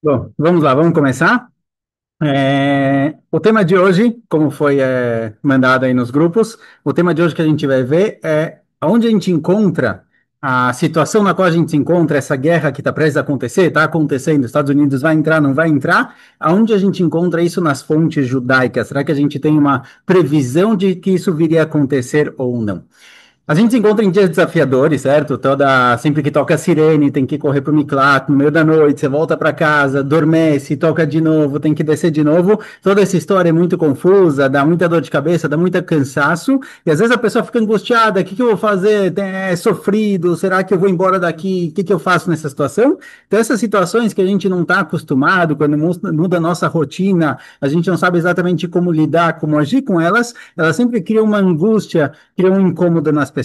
Bom, vamos lá, vamos começar. O tema de hoje, como foi mandado aí nos grupos, o tema de hoje que a gente vai ver é onde a gente encontra a situação na qual a gente se encontra, essa guerra que está prestes a acontecer, está acontecendo, os Estados Unidos vai entrar, não vai entrar, aonde a gente encontra isso nas fontes judaicas? Será que a gente tem uma previsão de que isso viria a acontecer ou não? A gente se encontra em dias desafiadores, certo? Sempre que toca a sirene, tem que correr para o Miklat no meio da noite, você volta para casa, adormece, toca de novo, tem que descer de novo. Toda essa história é muito confusa, dá muita dor de cabeça, dá muito cansaço, e às vezes a pessoa fica angustiada: o que que eu vou fazer? É sofrido, será que eu vou embora daqui? O que que eu faço nessa situação? Então, essas situações que a gente não está acostumado, quando muda a nossa rotina, a gente não sabe exatamente como lidar, como agir com elas, elas sempre criam uma angústia, cria um incômodo nas pessoas.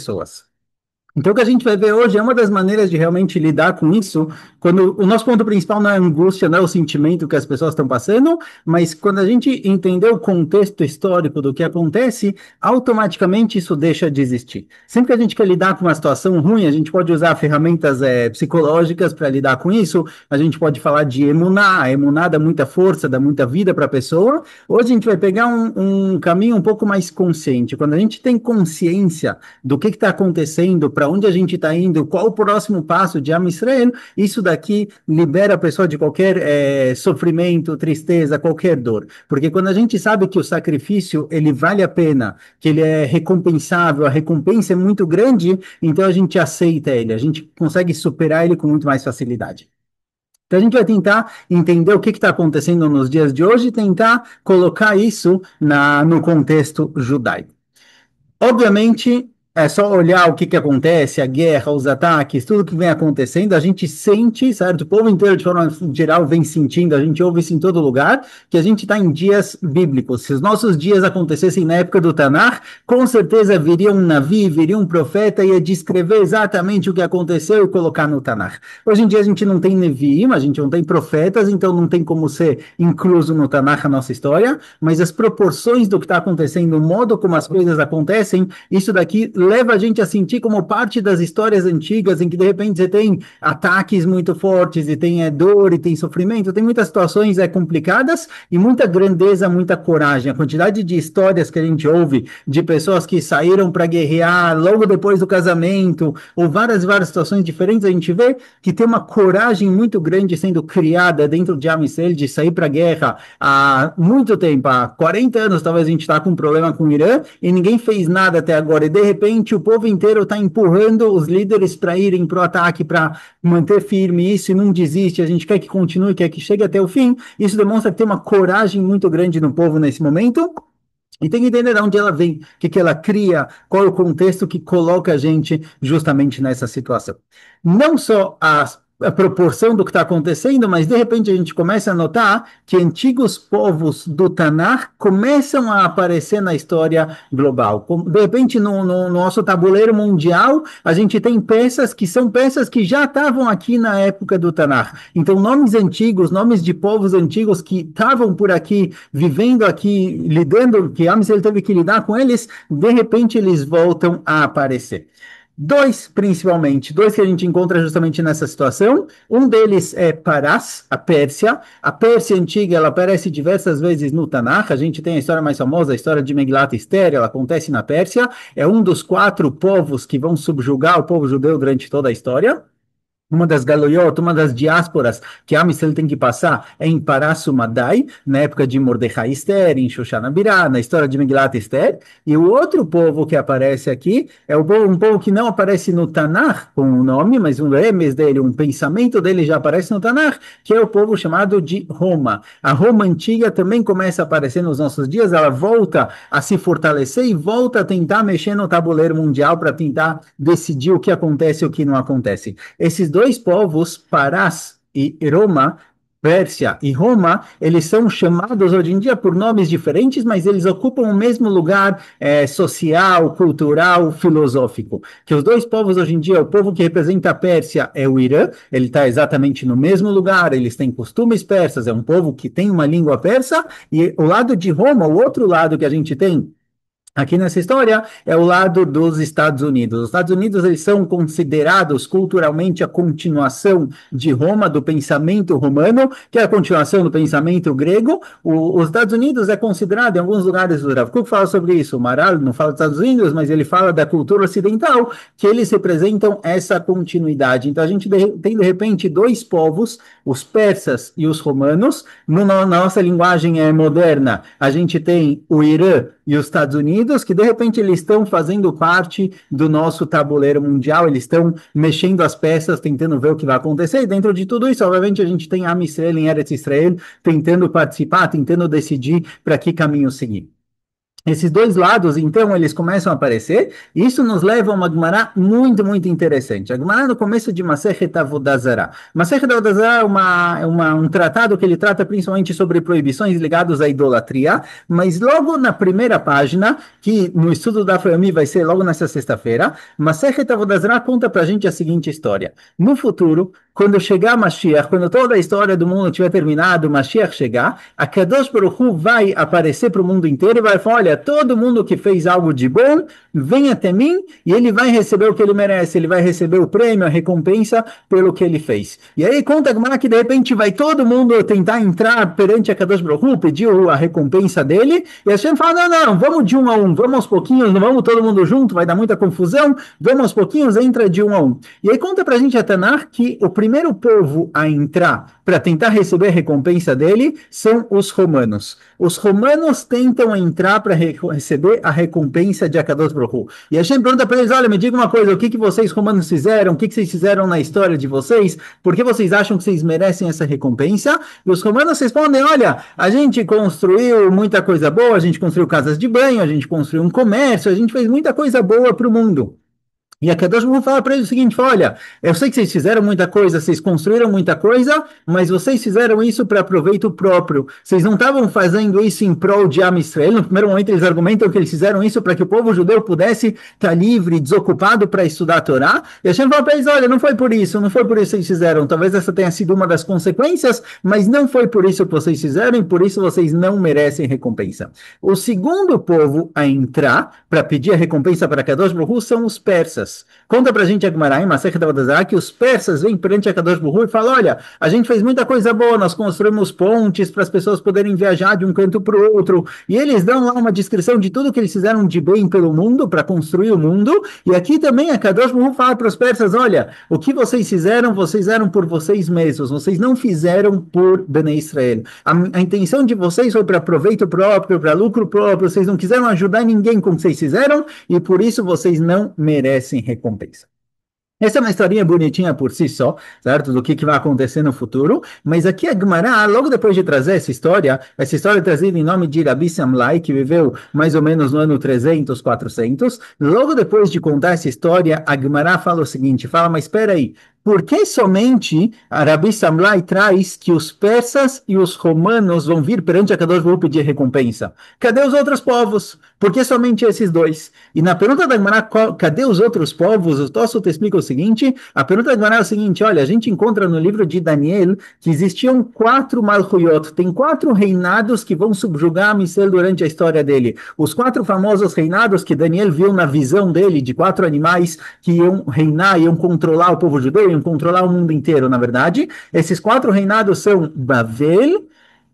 Então, o que a gente vai ver hoje é uma das maneiras de realmente lidar com isso, quando o nosso ponto principal não é a angústia, não é o sentimento que as pessoas estão passando, mas quando a gente entender o contexto histórico do que acontece, automaticamente isso deixa de existir. Sempre que a gente quer lidar com uma situação ruim, a gente pode usar ferramentas psicológicas para lidar com isso, a gente pode falar de emuná, a emuná dá muita força, dá muita vida para a pessoa. Hoje a gente vai pegar um caminho um pouco mais consciente. Quando a gente tem consciência do que está acontecendo, para onde a gente está indo, qual o próximo passo de Am Israel, isso daqui libera a pessoa de qualquer sofrimento, tristeza, qualquer dor. Porque quando a gente sabe que o sacrifício ele vale a pena, que ele é recompensável, a recompensa é muito grande, então a gente aceita ele, a gente consegue superar ele com muito mais facilidade. Então a gente vai tentar entender o que está acontecendo nos dias de hoje e tentar colocar isso no contexto judaico. Obviamente, é só olhar o que que acontece, a guerra, os ataques, tudo que vem acontecendo, a gente sente, certo? O povo inteiro, de forma geral, vem sentindo, a gente ouve isso em todo lugar, que a gente está em dias bíblicos. Se os nossos dias acontecessem na época do Tanar, com certeza viria um Navi, viria um profeta e ia descrever exatamente o que aconteceu e colocar no Tanar. Hoje em dia a gente não tem Neviim, a gente não tem profetas, então não tem como ser incluso no Tanar a nossa história, mas as proporções do que está acontecendo, o modo como as coisas acontecem, isso daqui leva a gente a sentir como parte das histórias antigas, em que de repente você tem ataques muito fortes, e tem dor, e tem sofrimento, tem muitas situações complicadas, e muita grandeza, muita coragem. A quantidade de histórias que a gente ouve de pessoas que saíram para guerrear logo depois do casamento, ou várias situações diferentes, a gente vê que tem uma coragem muito grande sendo criada dentro de Amisel de sair para a guerra há muito tempo, há 40 anos talvez a gente está com um problema com o Irã e ninguém fez nada até agora. E de repente o povo inteiro está empurrando os líderes para irem para o ataque, para manter firme isso e não desiste. A gente quer que continue, quer que chegue até o fim. Isso demonstra que tem uma coragem muito grande no povo nesse momento. E tem que entender de onde ela vem, o que que ela cria, qual é o contexto que coloca a gente justamente nessa situação. Não só a proporção do que está acontecendo, mas de repente a gente começa a notar que antigos povos do Tanar começam a aparecer na história global. De repente, no nosso tabuleiro mundial, a gente tem peças que são peças que já estavam aqui na época do Tanar. Então, nomes antigos, nomes de povos antigos que estavam por aqui, vivendo aqui, lidando, que Ames ele teve que lidar com eles, de repente eles voltam a aparecer. Dois, principalmente, dois que a gente encontra justamente nessa situação. Um deles é Parás, a Pérsia. A Pérsia antiga, ela aparece diversas vezes no Tanakh. A gente tem a história mais famosa, a história de Megilat Esther, ela acontece na Pérsia. É um dos quatro povos que vão subjugar o povo judeu durante toda a história. Uma das galoyotes, uma das diásporas que a Amisrael tem que passar é em Parassu Madai, na época de Mordecai Esther, em Shoshana Birá, na história de Megilat Esther. E o outro povo que aparece aqui é um povo que não aparece no Tanakh com o nome, mas um remes dele, um pensamento dele já aparece no Tanakh, que é o povo chamado de Roma. A Roma antiga também começa a aparecer nos nossos dias, ela volta a se fortalecer e volta a tentar mexer no tabuleiro mundial para tentar decidir o que acontece e o que não acontece. Esses dois povos, Parás e Roma, Pérsia e Roma, eles são chamados hoje em dia por nomes diferentes, mas eles ocupam o mesmo lugar social, cultural, filosófico. Que os dois povos hoje em dia, o povo que representa a Pérsia é o Irã, ele está exatamente no mesmo lugar, eles têm costumes persas, é um povo que tem uma língua persa, e o lado de Roma, o outro lado que a gente tem Aqui nessa história é o lado dos Estados Unidos. Os Estados Unidos eles são considerados culturalmente a continuação de Roma, do pensamento romano, que é a continuação do pensamento grego. Os Estados Unidos é considerado, em alguns lugares, o Rav Kook fala sobre isso, o Maral não fala dos Estados Unidos, mas ele fala da cultura ocidental, que eles representam essa continuidade. Então a gente tem, de repente, dois povos, os persas e os romanos. Na nossa linguagem moderna, a gente tem o Irã e os Estados Unidos, que de repente eles estão fazendo parte do nosso tabuleiro mundial, eles estão mexendo as peças, tentando ver o que vai acontecer, e dentro de tudo isso, obviamente, a gente tem Am Israel em Eretz Israel, tentando participar, tentando decidir para que caminho seguir. Esses dois lados, então, eles começam a aparecer, e isso nos leva a uma Gemara muito, muito interessante. A Gemara no começo de Masechet Avodah Zarah. Masechet Avodah Zarah um tratado que ele trata principalmente sobre proibições ligadas à idolatria, mas logo na primeira página, que no estudo da Fami vai ser logo nessa sexta-feira, Masechet Avodah Zarah conta pra gente a seguinte história. No futuro, quando chegar Mashiach, quando toda a história do mundo tiver terminado, Mashiach chegar, a Kadosh Baruch Hu vai aparecer para o mundo inteiro e vai falar, olha, todo mundo que fez algo de bom, vem até mim e ele vai receber o que ele merece, ele vai receber o prêmio, a recompensa pelo que ele fez. E aí conta a Gemara que de repente vai todo mundo tentar entrar perante a Kadosh Baruch Hu, pedir a recompensa dele, e a Hashem fala, não, vamos de um a um, vamos aos pouquinhos, não vamos todo mundo junto, vai dar muita confusão, vamos aos pouquinhos, entra de um a um. E aí conta pra gente a Tanakh que o primeiro povo a entrar para tentar receber a recompensa dele são os romanos. Os romanos tentam entrar para receber a recompensa de Akadosh Baruch Hu. E a gente pergunta para eles, olha, me diga uma coisa, o que que vocês romanos fizeram? O que que vocês fizeram na história de vocês? Por que vocês acham que vocês merecem essa recompensa? E os romanos respondem, olha, a gente construiu muita coisa boa, a gente construiu casas de banho, a gente construiu um comércio, a gente fez muita coisa boa para o mundo. E a Kadosh Baruch Hu fala para eles o seguinte, fala, olha, eu sei que vocês fizeram muita coisa, vocês construíram muita coisa, mas vocês fizeram isso para proveito próprio. Vocês não estavam fazendo isso em prol de Am Israel. No primeiro momento eles argumentam que eles fizeram isso para que o povo judeu pudesse estar livre, desocupado para estudar a Torá. E a gente fala para eles, olha, não foi por isso, não foi por isso que vocês fizeram. Talvez essa tenha sido uma das consequências, mas não foi por isso que vocês fizeram e por isso vocês não merecem recompensa. O segundo povo a entrar para pedir a recompensa para Kadosh Baruch Hu são os persas. Conta pra gente a Gemara em Masechet Avodah Zarah que os persas vêm perante a Kadosh Baruch Hu e falam, olha, a gente fez muita coisa boa, nós construímos pontes para as pessoas poderem viajar de um canto para o outro, e eles dão lá uma descrição de tudo que eles fizeram de bem pelo mundo, para construir o mundo, e aqui também a Kadosh Baruch Hu fala para os persas, olha, o que vocês fizeram por vocês mesmos, vocês não fizeram por Bnei Israel. A intenção de vocês foi para proveito próprio, para lucro próprio, vocês não quiseram ajudar ninguém com o que vocês fizeram, e por isso vocês não merecem recompensa. Essa é uma historinha bonitinha por si só, certo? Do que vai acontecer no futuro. Mas aqui a Gemara, logo depois de trazer essa história é trazida em nome de Rabi Samlai, que viveu mais ou menos no ano 300, 400. Logo depois de contar essa história, a Gemara fala o seguinte, fala, mas espera aí, por que somente a Rabi Samlai traz que os persas e os romanos vão vir perante a Kadosh Baruch Hu pedir recompensa? Cadê os outros povos? Por que somente esses dois? E na pergunta da Gemara, cadê os outros povos? O Tosfot explica o seguinte, a pergunta da Gemara é o seguinte, olha, a gente encontra no livro de Daniel que existiam 4 Malchuyot, tem 4 reinados que vão subjugar a Israel durante a história dele. Os 4 famosos reinados que Daniel viu na visão dele, de 4 animais que iam reinar, iam controlar o povo judeu, iam controlar o mundo inteiro, na verdade. Esses 4 reinados são Bavel,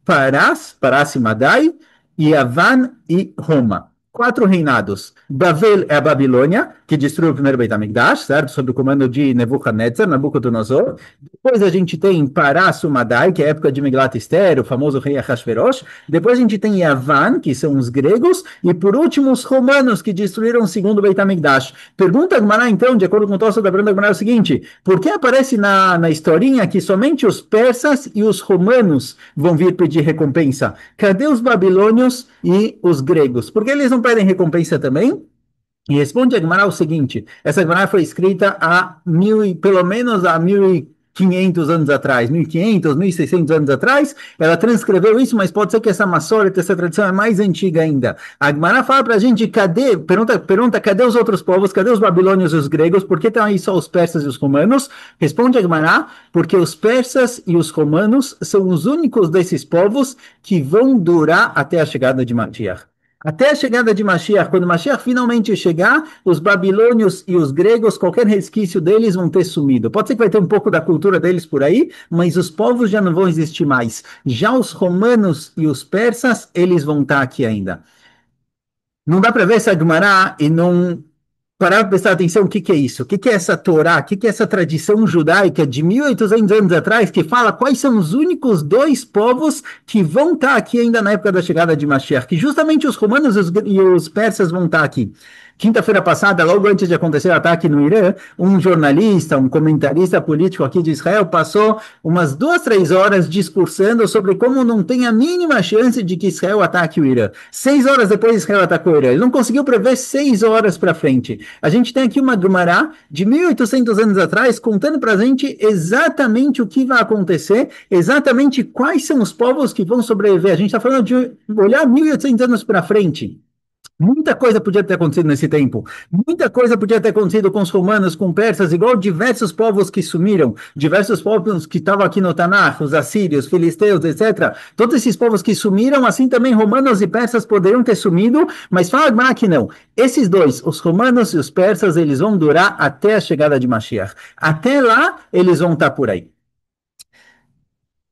Parás e Madai, Yavan e Roma. 4 reinados. Bavel é a Babilônia, que destruiu o primeiro Beit HaMikdash, certo? Sob o comando de Nebuchadnezzar, Nabucodonosor. Depois a gente tem Parás e Madai, que é a época de Miglat Ester, o famoso rei Ahasverosh. Depois a gente tem Yavan, que são os gregos. E por último, os romanos, que destruíram o segundo Beit HaMikdash. Pergunta a Gemara, então, de acordo com o Tosfot da pergunta da Gemara, é o seguinte, por que aparece na historinha que somente os persas e os romanos vão vir pedir recompensa? Cadê os babilônios e os gregos? Por que eles não pedem recompensa também? E responde a Gemara o seguinte, essa Gemara foi escrita pelo menos há 1.500 anos atrás, 1.500, 1.600 anos atrás, ela transcreveu isso, mas pode ser que essa maçoreta, essa tradição é mais antiga ainda. A Gemara fala pra gente, pergunta, cadê os outros povos, cadê os babilônios e os gregos, por que estão aí só os persas e os romanos? Responde a Gemara, porque os persas e os romanos são os únicos desses povos que vão durar até a chegada de Mashiach. Até a chegada de Mashiach, quando Mashiach finalmente chegar, os babilônios e os gregos, qualquer resquício deles vão ter sumido. Pode ser que vai ter um pouco da cultura deles por aí, mas os povos já não vão existir mais. Já os romanos e os persas, eles vão estar aqui ainda. Não dá para ver essa Gemara e não parar para prestar atenção o que que é isso, o que que é essa Torá, o que que é essa tradição judaica de 1800 anos atrás que fala quais são os únicos dois povos que vão estar aqui ainda na época da chegada de Mashiach, que justamente os romanos e os persas vão estar aqui. Quinta-feira passada, logo antes de acontecer o ataque no Irã, um jornalista, um comentarista político aqui de Israel passou umas 2, 3 horas discursando sobre como não tem a mínima chance de que Israel ataque o Irã. 6 horas depois Israel atacou o Irã. Ele não conseguiu prever 6 horas para frente. A gente tem aqui uma Gemara de 1800 anos atrás contando para a gente exatamente o que vai acontecer, exatamente quais são os povos que vão sobreviver. A gente está falando de olhar 1800 anos para frente. Muita coisa podia ter acontecido nesse tempo. Muita coisa podia ter acontecido com os romanos, com persas, igual diversos povos que sumiram, diversos povos que estavam aqui no Tanakh, os assírios, filisteus, etc. Todos esses povos que sumiram, assim também romanos e persas poderiam ter sumido, mas fala Agmará que não. Esses dois, os romanos e os persas, eles vão durar até a chegada de Mashiach. Até lá, eles vão estar por aí.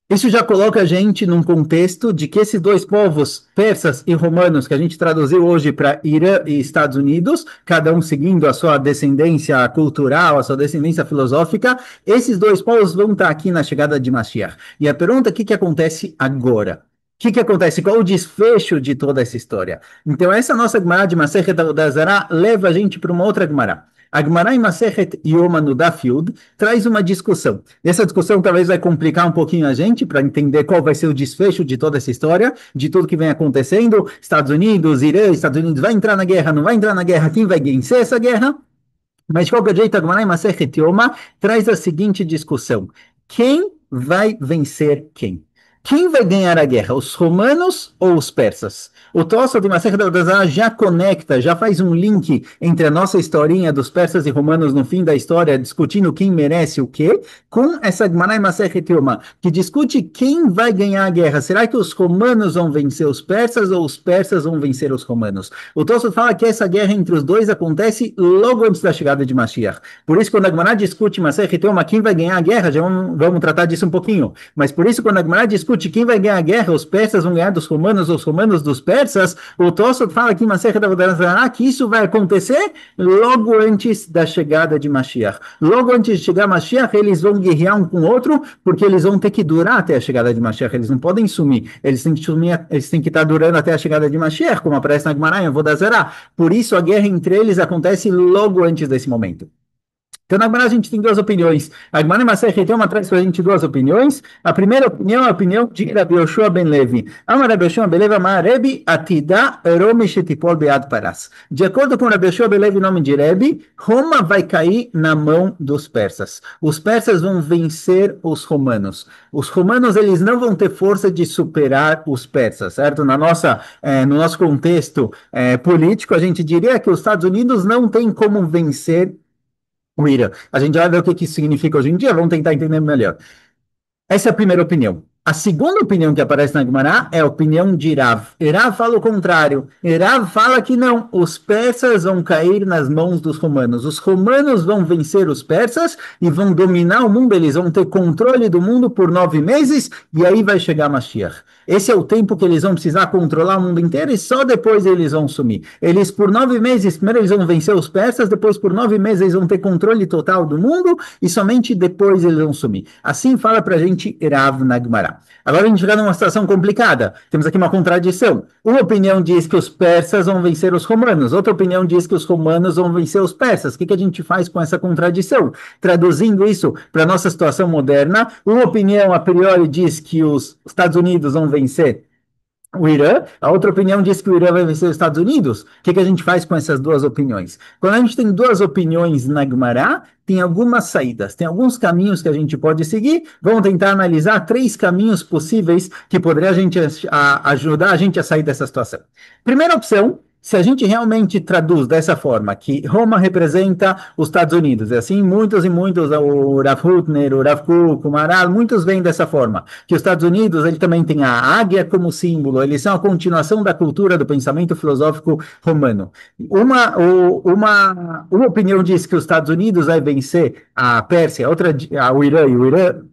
Isso já coloca a gente num contexto de que esses dois povos, persas e romanos, que a gente traduziu hoje para Irã e Estados Unidos, cada um seguindo a sua descendência cultural, a sua descendência filosófica, esses dois povos vão estar aqui na chegada de Mashiach. E a pergunta é o que que acontece agora? O que que acontece? Qual o desfecho de toda essa história? Então, essa nossa Gemara de Masechet Avodah leva a gente para uma outra Gemara. A Gemara em Masechet Yoma no Daf Yud traz uma discussão. Essa discussão talvez vai complicar um pouquinho a gente para entender qual vai ser o desfecho de toda essa história, de tudo que vem acontecendo. Estados Unidos, Irã, Estados Unidos vai entrar na guerra, não vai entrar na guerra, quem vai vencer essa guerra? Mas de qualquer jeito, a Gemara em Masechet Yoma traz a seguinte discussão: quem vai vencer quem? Quem vai ganhar a guerra, os romanos ou os persas? O Tosso de Masechet Avodah já conecta, já faz um link entre a nossa historinha dos persas e romanos no fim da história, discutindo quem merece o quê, com essa Gemara em Masechet Yoma, que discute quem vai ganhar a guerra. Será que os romanos vão vencer os persas ou os persas vão vencer os romanos? O Tosso fala que essa guerra entre os dois acontece logo antes da chegada de Mashiach. Por isso, quando a Gemara discute Masechet Yoma, quem vai ganhar a guerra, já vamos tratar disso um pouquinho. Mas por isso, quando a Gemara discute quem vai ganhar a guerra, os persas vão ganhar dos romanos, os romanos dos persas, o Tosso fala aqui em Masechet Avodah que isso vai acontecer logo antes da chegada de Mashiach. Logo antes de chegar Mashiach, eles vão guerrear um com o outro, porque eles vão ter que durar até a chegada de Mashiach, eles não podem sumir, eles têm que sumir, eles têm que estar durando até a chegada de Mashiach, como aparece na Gemara em Avodah Zarah. Por isso a guerra entre eles acontece logo antes desse momento. Então, na Gemara a gente tem duas opiniões. A Gemara em Masechet Yoma traz para a gente duas opiniões. A primeira opinião é a opinião de Rabi Yoshua ben Levi. Amar Rabi Yoshua ben Levi, amar Rebi, atida Rome shetipol bead paras. De acordo com Rabi Yoshua ben Levi, nome de Rebi, Roma vai cair na mão dos persas. Os persas vão vencer os romanos. Os romanos, eles não vão ter força de superar os persas, certo? No nosso contexto político, a gente diria que os Estados Unidos não têm como vencer o Irã. A gente vai ver o que isso significa hoje em dia, vamos tentar entender melhor. Essa é a primeira opinião. A segunda opinião que aparece na Gemara é a opinião de Rav. Rav fala o contrário. Rav fala que não, os persas vão cair nas mãos dos romanos. Os romanos vão vencer os persas e vão dominar o mundo. Eles vão ter controle do mundo por 9 meses e aí vai chegar Mashiach. Esse é o tempo que eles vão precisar controlar o mundo inteiro e só depois eles vão sumir. Eles, por 9 meses, primeiro eles vão vencer os persas, depois por 9 meses eles vão ter controle total do mundo e somente depois eles vão sumir. Assim fala pra gente Rav na Gemara. Agora a gente chega numa situação complicada. Temos aqui uma contradição. Uma opinião diz que os persas vão vencer os romanos. Outra opinião diz que os romanos vão vencer os persas. O que a gente faz com essa contradição? Traduzindo isso para a nossa situação moderna, uma opinião a priori diz que os Estados Unidos vão vencer o Irã, a outra opinião diz que o Irã vai vencer os Estados Unidos. O que a gente faz com essas duas opiniões? Quando a gente tem duas opiniões na Gemara, tem algumas saídas, tem alguns caminhos que a gente pode seguir. Vamos tentar analisar 3 caminhos possíveis que poderiam ajudar a gente a sair dessa situação. Primeira opção se a gente realmente traduz dessa forma, que Roma representa os Estados Unidos, e assim muitos e muitos, o Rav Hutner, o Rav Kuk, o Maharal, muitos veem dessa forma, que os Estados Unidos, ele também tem a águia como símbolo, eles são a continuação da cultura, do pensamento filosófico romano. Uma opinião diz que os Estados Unidos vai vencer a Pérsia, outra, o Irã,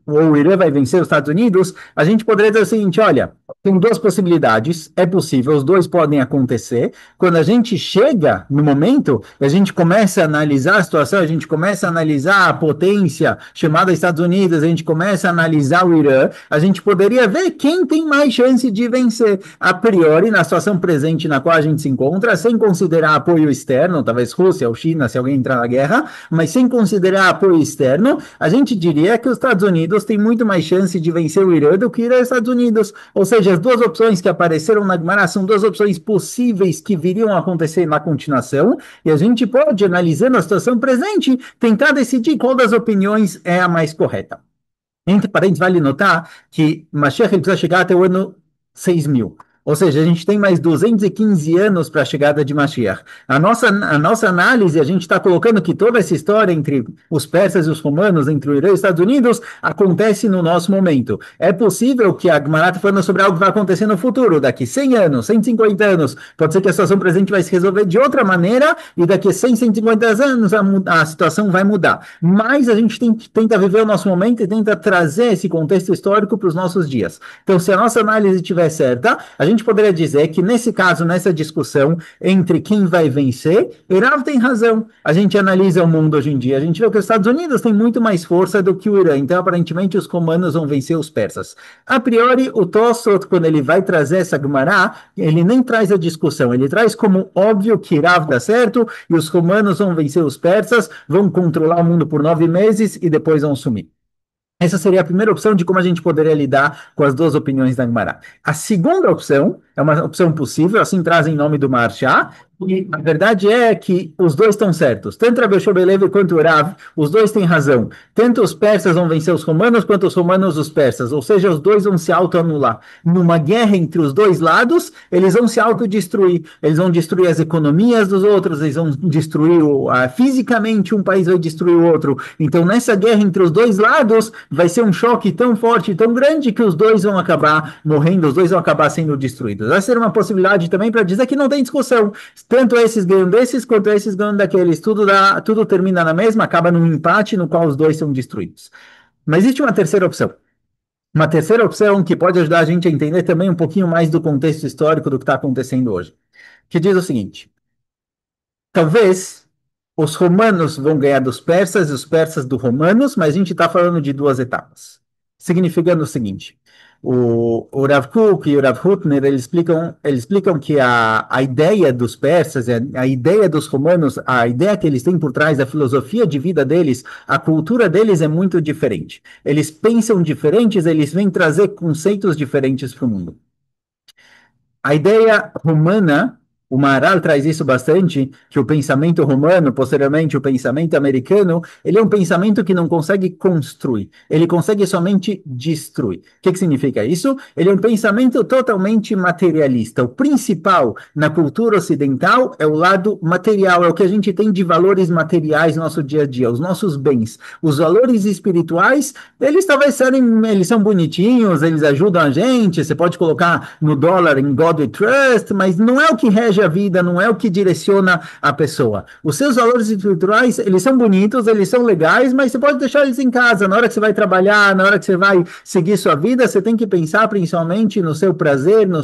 ou o Irã vai vencer os Estados Unidos, a gente poderia dizer o seguinte, olha, tem duas possibilidades, é possível, os dois podem acontecer. Quando a gente chega no momento, a gente começa a analisar a situação, a gente começa a analisar a potência chamada Estados Unidos, a gente começa a analisar o Irã, a gente poderia ver quem tem mais chance de vencer. A priori, na situação presente na qual a gente se encontra, sem considerar apoio externo, talvez Rússia ou China, se alguém entrar na guerra, mas sem considerar apoio externo, a gente diria que os Estados Unidos têm muito mais chance de vencer o Irã do que o Irã e os Estados Unidos. Ou seja, as duas opções que apareceram na Gemara são duas opções possíveis que viriam a acontecer na continuação, e a gente pode, analisando a situação presente, tentar decidir qual das opiniões é a mais correta. Entre parênteses, vale notar que Mashiach ele precisa chegar até o ano 6000. Ou seja, a gente tem mais 215 anos para a chegada de Mashiach. A nossa análise, a gente está colocando que toda essa história entre os persas e os romanos, entre o Irã e os Estados Unidos, acontece no nosso momento. É possível que a Gemara está falando sobre algo que vai acontecer no futuro, daqui 100 anos, 150 anos. Pode ser que a situação presente vai se resolver de outra maneira e daqui 100, 150 anos a situação vai mudar. Mas a gente tenta viver o nosso momento e tenta trazer esse contexto histórico para os nossos dias. Então, se a nossa análise estiver certa, a gente poderia dizer que nesse caso, nessa discussão entre quem vai vencer, Irav tem razão. A gente analisa o mundo hoje em dia, a gente vê que os Estados Unidos têm muito mais força do que o Irã, então aparentemente os romanos vão vencer os persas. A priori, o Tosfot, quando ele vai trazer essa Gemara, ele nem traz a discussão, ele traz como óbvio que Irav dá certo e os romanos vão vencer os persas, vão controlar o mundo por 9 meses e depois vão sumir. Essa seria a primeira opção de como a gente poderia lidar com as duas opiniões da Gemara. A segunda opção é uma opção possível, assim traz em nome do Maharsha, e a verdade é que os dois estão certos. Tanto Rabbi Yoshua ben Levi quanto o Rav, os dois têm razão. Tanto os persas vão vencer os romanos, quanto os romanos os persas. Ou seja, os dois vão se autoanular. Numa guerra entre os dois lados, eles vão se autodestruir. Eles vão destruir as economias dos outros, eles vão destruir fisicamente um país vai destruir o outro. Então, nessa guerra entre os dois lados, vai ser um choque tão forte, tão grande, que os dois vão acabar morrendo, os dois vão acabar sendo destruídos. Essa seria uma possibilidade também para dizer que não tem discussão. Tanto esses ganham desses, quanto esses ganham daqueles. Tudo termina na mesma, acaba num empate no qual os dois são destruídos. Mas existe uma terceira opção. Uma terceira opção que pode ajudar a gente a entender também um pouquinho mais do contexto histórico do que está acontecendo hoje. Que diz o seguinte: talvez os romanos vão ganhar dos persas e os persas dos romanos, mas a gente está falando de duas etapas. Significando o seguinte: o Rav Kuk e o Rav Hutner eles explicam que a ideia dos persas, a ideia dos romanos, a ideia que eles têm por trás da filosofia de vida deles, a cultura deles é muito diferente. Eles pensam diferentes, eles vêm trazer conceitos diferentes para o mundo. A ideia romana, o Maharal traz isso bastante, que o pensamento romano, posteriormente o pensamento americano, ele é um pensamento que não consegue construir, ele consegue somente destruir. O que significa isso? Ele é um pensamento totalmente materialista. O principal na cultura ocidental é o lado material, é o que a gente tem de valores materiais no nosso dia a dia, os nossos bens. Os valores espirituais, eles talvez eles são bonitinhos, eles ajudam a gente, você pode colocar no dólar em God we trust, mas não é o que rege a vida, não é o que direciona a pessoa. Os seus valores espirituais, eles são bonitos, eles são legais, mas você pode deixar eles em casa. Na hora que você vai trabalhar, na hora que você vai seguir sua vida, você tem que pensar principalmente no seu prazer, no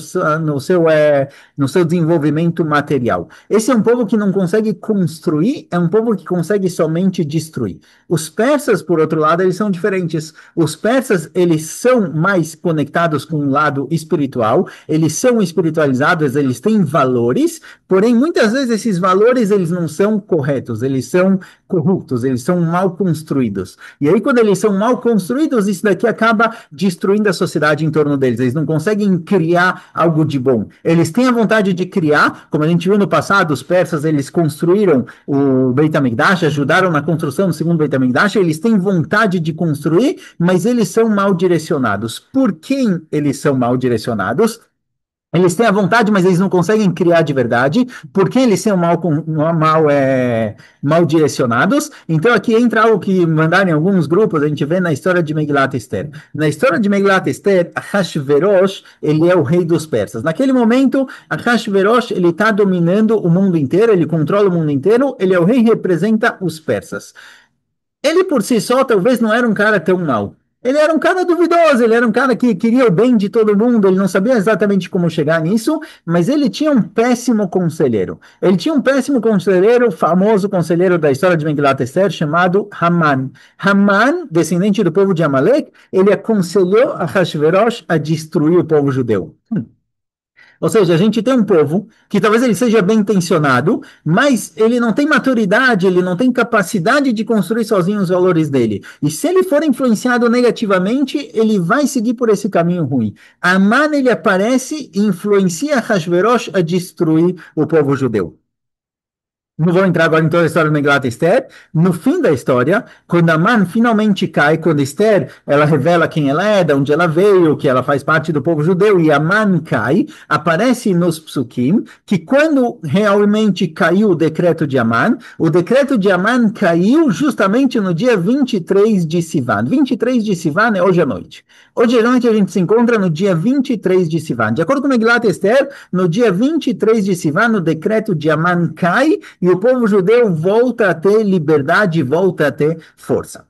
seu desenvolvimento material. Esse é um povo que não consegue construir, é um povo que consegue somente destruir. Os persas, por outro lado, eles são diferentes. Os persas, eles são mais conectados com o lado espiritual, eles são espiritualizados, eles têm valores, porém, muitas vezes esses valores, eles não são corretos, eles são corruptos, eles são mal construídos. E aí, quando eles são mal construídos, isso daqui acaba destruindo a sociedade em torno deles. Eles não conseguem criar algo de bom. Eles têm a vontade de criar, como a gente viu no passado, os persas, eles construíram o Beit HaMikdash, ajudaram na construção do segundo Beit HaMikdash, eles têm vontade de construir, mas eles são mal direcionados. Por quem eles são mal direcionados? Eles têm a vontade, mas eles não conseguem criar de verdade, porque eles são mal direcionados. Então aqui entra algo que mandaram em alguns grupos, a gente vê na história de Megilat Esther. Na história de Megilat Esther, Ahasverosh, ele é o rei dos persas. Naquele momento, Ahasverosh, ele está dominando o mundo inteiro, ele controla o mundo inteiro, ele é o rei e representa os persas. Ele por si só talvez não era um cara tão mau. Ele era um cara duvidoso, ele era um cara que queria o bem de todo mundo, ele não sabia exatamente como chegar nisso, mas ele tinha um péssimo conselheiro. Ele tinha um péssimo conselheiro, o famoso conselheiro da história de Megilat Esther, chamado Haman. Haman, descendente do povo de Amalek, ele aconselhou a Hashverosh a destruir o povo judeu. Ou seja, a gente tem um povo que talvez ele seja bem intencionado, mas ele não tem maturidade, ele não tem capacidade de construir sozinho os valores dele. E se ele for influenciado negativamente, ele vai seguir por esse caminho ruim. Aman ele aparece e influencia Hashverosh a destruir o povo judeu. Não vou entrar agora em toda a história do Megillat Esther. No fim da história, quando Aman finalmente cai, quando Esther ela revela quem ela é, de onde ela veio, que ela faz parte do povo judeu, e Aman cai, aparece nos Psukim que quando realmente caiu o decreto de Aman caiu justamente no dia 23 de Sivan. 23 de Sivan é hoje à noite. Hoje à noite a gente se encontra no dia 23 de Sivan. De acordo com Megillat Esther, no dia 23 de Sivan, o decreto de Aman cai e o povo judeu volta a ter liberdade, volta a ter força.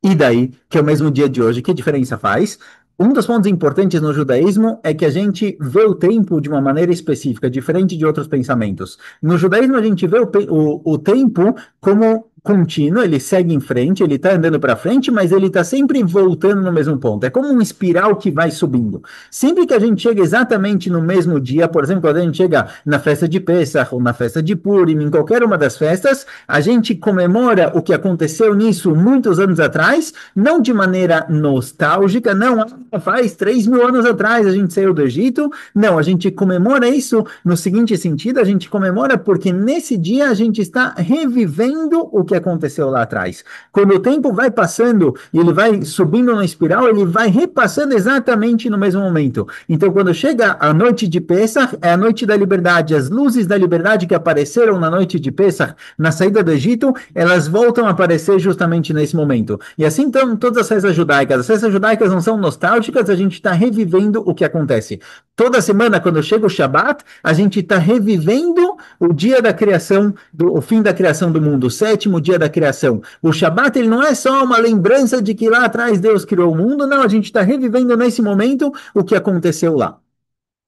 E daí, que é o mesmo dia de hoje, que diferença faz? Um dos pontos importantes no judaísmo é que a gente vê o tempo de uma maneira específica, diferente de outros pensamentos. No judaísmo, a gente vê o tempo como contínuo, ele segue em frente, ele está andando para frente, mas ele está sempre voltando no mesmo ponto. É como uma espiral que vai subindo. Sempre que a gente chega exatamente no mesmo dia, por exemplo, quando a gente chega na festa de Pesach ou na festa de Purim, em qualquer uma das festas, a gente comemora o que aconteceu nisso muitos anos atrás, não de maneira nostálgica, não, faz 3.000 anos atrás a gente saiu do Egito, não, a gente comemora isso no seguinte sentido, a gente comemora porque nesse dia a gente está revivendo o que aconteceu lá atrás. Quando o tempo vai passando e ele vai subindo na espiral, ele vai repassando exatamente no mesmo momento. Então, quando chega a noite de Pesach, é a noite da liberdade, as luzes da liberdade que apareceram na noite de Pesach, na saída do Egito, elas voltam a aparecer justamente nesse momento. E assim estão todas as festas judaicas. As festas judaicas não são nostálgicas, a gente está revivendo o que acontece. Toda semana, quando chega o Shabat, a gente está revivendo o dia da criação, o fim da criação do mundo, o sétimo dia da criação. O Shabat, ele não é só uma lembrança de que lá atrás Deus criou o mundo, não, a gente está revivendo nesse momento o que aconteceu lá.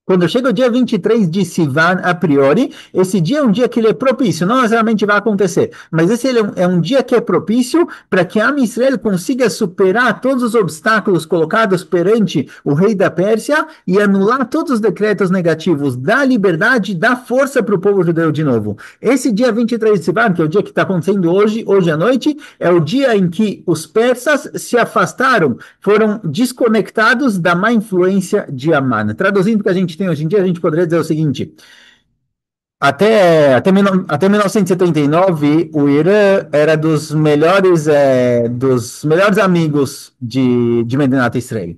Quando chega o dia 23 de Sivan, a priori, esse dia é um dia que ele é propício, não necessariamente vai acontecer, mas esse é um dia que é propício para que a Israel consiga superar todos os obstáculos colocados perante o rei da Pérsia e anular todos os decretos negativos, dar liberdade, dar força para o povo judeu de novo. Esse dia 23 de Sivan, que é o dia que está acontecendo hoje à noite, é o dia em que os persas se afastaram, foram desconectados da má influência de Aman. Traduzindo o que a gente tem hoje em dia, a gente poderia dizer o seguinte: até 1979, o Irã era dos melhores amigos de Medinat Israel.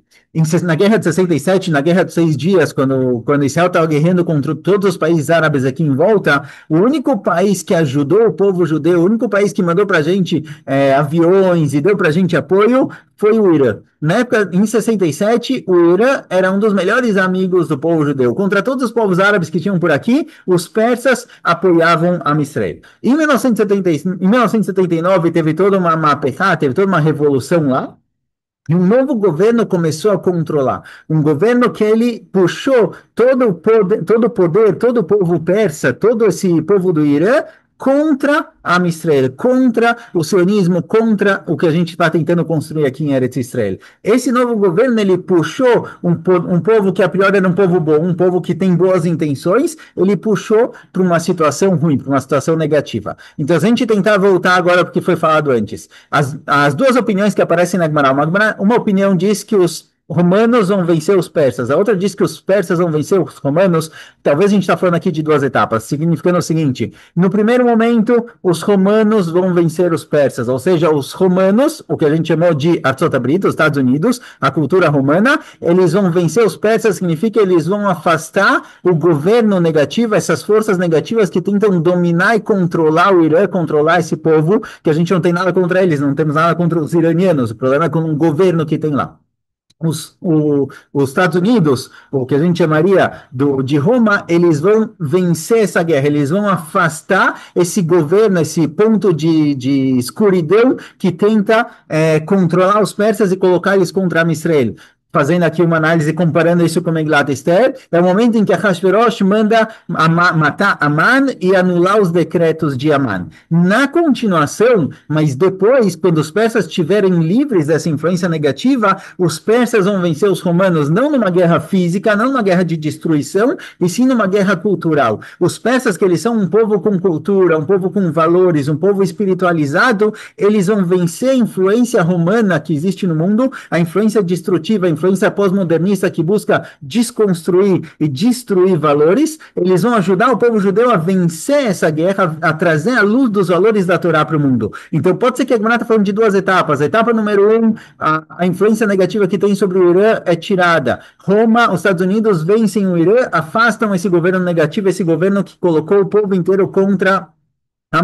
Na Guerra de 67, na Guerra dos 6 Dias, quando Israel estava guerreando contra todos os países árabes aqui em volta, o único país que ajudou o povo judeu, o único país que mandou para a gente aviões e deu para a gente apoio foi o Irã. Na época, em 67, o Irã era um dos melhores amigos do povo judeu. Contra todos os povos árabes que tinham por aqui, os persas apoiavam a Israel. Em 1979, teve toda uma mapechá, teve toda uma revolução lá, e um novo governo começou a controlar. Um governo que ele puxou todo o povo persa, todo esse povo do Irã, contra a Israel, contra o sionismo, contra o que a gente está tentando construir aqui em Eretz Israel. Esse novo governo, ele puxou um povo que a priori era um povo bom, um povo que tem boas intenções, ele puxou para uma situação ruim, para uma situação negativa. Então, se a gente tentar voltar agora porque foi falado antes, as duas opiniões que aparecem na Gemara, uma opinião diz que os romanos vão vencer os persas. A outra diz que os persas vão vencer os romanos. Talvez a gente está falando aqui de duas etapas, significando o seguinte: no primeiro momento, os romanos vão vencer os persas, ou seja, os romanos, o que a gente chamou de Arzot Abrita, os Estados Unidos, a cultura romana, eles vão vencer os persas, significa que eles vão afastar o governo negativo, essas forças negativas que tentam dominar e controlar o Irã, controlar esse povo, que a gente não tem nada contra eles, não temos nada contra os iranianos, o problema é com o governo que tem lá. Os Estados Unidos, o que a gente chamaria de Roma, eles vão vencer essa guerra, eles vão afastar esse governo, esse ponto de escuridão que tenta controlar os persas e colocar eles contra Israel. Fazendo aqui uma análise, comparando isso com Megillat Esther, é o momento em que Ahasverosh manda matar Aman e anular os decretos de Aman. Na continuação, mas depois, quando os persas estiverem livres dessa influência negativa, os persas vão vencer os romanos não numa guerra física, não numa guerra de destruição, e sim numa guerra cultural. Os persas, que eles são um povo com cultura, um povo com valores, um povo espiritualizado, eles vão vencer a influência romana que existe no mundo, a influência destrutiva, a influência pós-modernista que busca desconstruir e destruir valores. Eles vão ajudar o povo judeu a vencer essa guerra, a trazer a luz dos valores da Torá para o mundo. Então, pode ser que a Gemara está falando de duas etapas. A etapa número um, a influência negativa que tem sobre o Irã é tirada. Roma, os Estados Unidos vencem o Irã, afastam esse governo negativo, esse governo que colocou o povo inteiro contra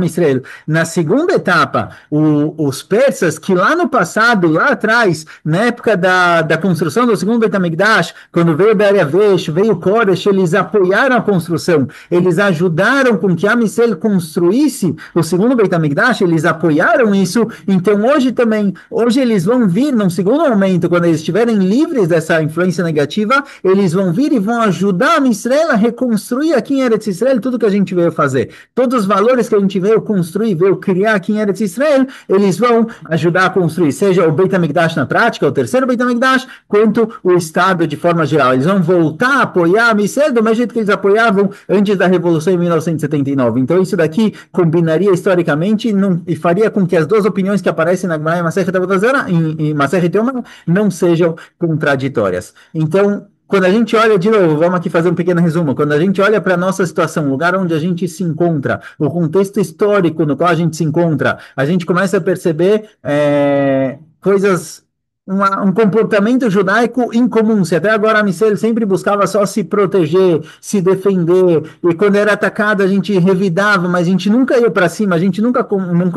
Israel. Na segunda etapa, os persas, que lá no passado, lá atrás, na época da construção do segundo Beit HaMikdash, quando veio Dariavesh, veio Koresh, eles apoiaram a construção, eles ajudaram com que Israel construísse o segundo Beit HaMikdash, eles apoiaram isso. Então hoje eles vão vir, num segundo momento, quando eles estiverem livres dessa influência negativa, eles vão vir e vão ajudar Israel a reconstruir aqui em Eretz Israel tudo que a gente veio fazer. Todos os valores que a gente veio construir, veio criar aqui em Eretz Israel, eles vão ajudar a construir, seja o Beit HaMikdash na prática, o terceiro Beit HaMikdash, quanto o Estado de forma geral. Eles vão voltar a apoiar Israel do mesmo jeito que eles apoiavam antes da Revolução em 1979. Então isso daqui combinaria historicamente e faria com que as duas opiniões que aparecem na Gemara e Masechet Avodah Zarah e Masechet Yoma não sejam contraditórias. Então, quando a gente olha, de novo, vamos aqui fazer um pequeno resumo. Quando a gente olha para a nossa situação, o lugar onde a gente se encontra, o contexto histórico no qual a gente se encontra, a gente começa a perceber coisas, um comportamento judaico incomum. Se até agora a Israel sempre buscava só se proteger, se defender, e quando era atacado a gente revidava, mas a gente nunca ia para cima, a gente nunca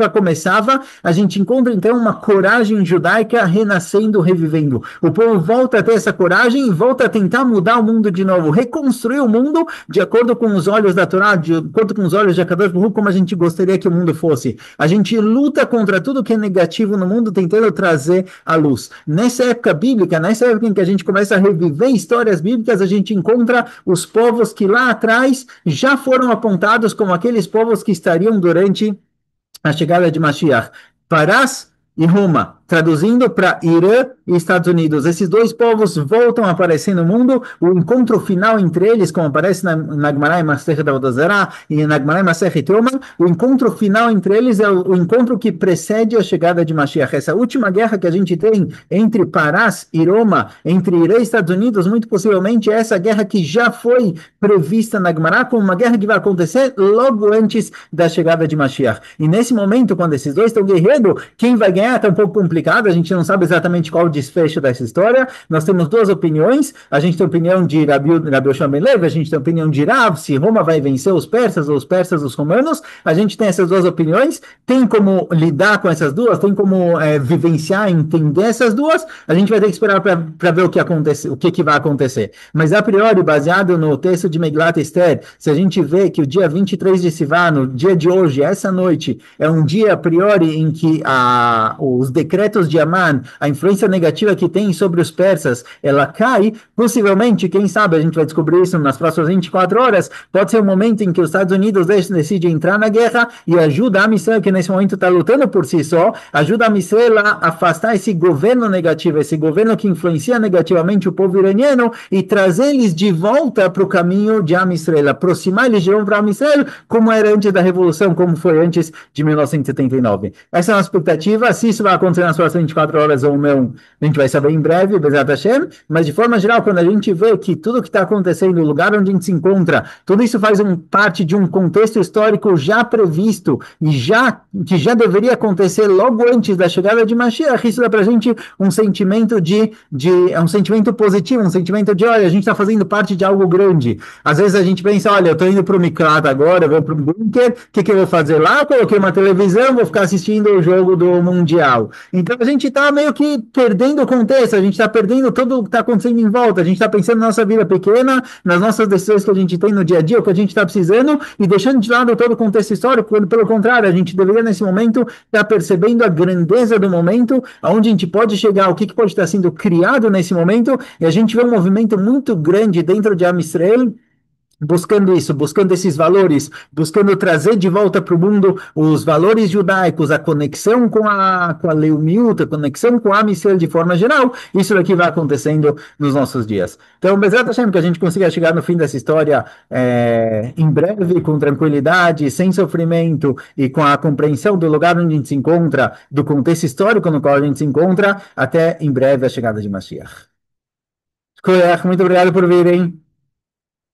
começava, a gente encontra então uma coragem judaica renascendo, revivendo. O povo volta a ter essa coragem e volta a tentar mudar o mundo de novo, reconstruir o mundo de acordo com os olhos da Torá, de acordo com os olhos de Akadosh Baruch Hu, como a gente gostaria que o mundo fosse. A gente luta contra tudo que é negativo no mundo, tentando trazer a luz. Nessa época bíblica, nessa época em que a gente começa a reviver histórias bíblicas, a gente encontra os povos que lá atrás já foram apontados como aqueles povos que estariam durante a chegada de Mashiach. Parás e Roma, traduzindo para Irã e Estados Unidos. Esses dois povos voltam a aparecer no mundo. O encontro final entre eles, como aparece na Gemara e Masechet Avodah Zarah e na Gemara e Masechet Yoma, o encontro final entre eles é o encontro que precede a chegada de Mashiach. Essa última guerra que a gente tem entre Parás e Roma, entre Irã e Estados Unidos, muito possivelmente é essa guerra que já foi prevista na Gemara como uma guerra que vai acontecer logo antes da chegada de Mashiach. E nesse momento, quando esses dois estão guerreando, quem vai ganhar está um pouco complicado, a gente não sabe exatamente qual o desfecho dessa história. Nós temos duas opiniões, a gente tem a opinião de Rabi Yoshua ben Levi, a gente tem a opinião de Rav, se Roma vai vencer os persas ou os persas os romanos. A gente tem essas duas opiniões, tem como lidar com essas duas, tem como vivenciar, entender essas duas. A gente vai ter que esperar para ver o que acontece, o que vai acontecer. Mas a priori, baseado no texto de Megillat Esther, se a gente vê que o dia 23 de Sivan, o dia de hoje, essa noite, é um dia a priori em que os decretos de Aman, a influência negativa que tem sobre os persas, ela cai, possivelmente, quem sabe, a gente vai descobrir isso nas próximas 24 horas, pode ser o momento em que os Estados Unidos decidem entrar na guerra e ajuda a Israel, que nesse momento está lutando por si só, ajuda a Israel a afastar esse governo negativo, esse governo que influencia negativamente o povo iraniano e trazer eles de volta para o caminho de Israel, aproximar eles de novo para Israel, como era antes da Revolução, como foi antes de 1979. Essa é uma expectativa. Se isso vai acontecer nas nas próximas 24 horas ou não, a gente vai saber em breve, Bezat Hashem, mas de forma geral, quando a gente vê que tudo que está acontecendo, o lugar onde a gente se encontra, tudo isso faz parte de um contexto histórico já previsto e que já deveria acontecer logo antes da chegada de Mashiach, isso dá para a gente um sentimento é um sentimento positivo, um sentimento de, olha, a gente está fazendo parte de algo grande. Às vezes a gente pensa, olha, eu estou indo para o Miklat agora, eu vou para o bunker, o que eu vou fazer lá? Coloquei uma televisão, vou ficar assistindo o jogo do Mundial. Então a gente está meio que perdendo o contexto, a gente está perdendo tudo o que está acontecendo em volta, a gente está pensando na nossa vida pequena, nas nossas decisões que a gente tem no dia a dia, o que a gente está precisando, e deixando de lado todo o contexto histórico, quando, pelo contrário, a gente deveria nesse momento estar percebendo a grandeza do momento, aonde a gente pode chegar, o que pode estar sendo criado nesse momento, e a gente vê um movimento muito grande dentro de Am Israel, buscando isso, buscando esses valores, buscando trazer de volta para o mundo os valores judaicos, a conexão com a Leumiut, a conexão com a Amisrael de forma geral, isso daqui vai acontecendo nos nossos dias. Então, Bezerra Hashem, que a gente consiga chegar no fim dessa história em breve, com tranquilidade, sem sofrimento e com a compreensão do lugar onde a gente se encontra, do contexto histórico no qual a gente se encontra, até em breve a chegada de Mashiach. Muito obrigado por virem.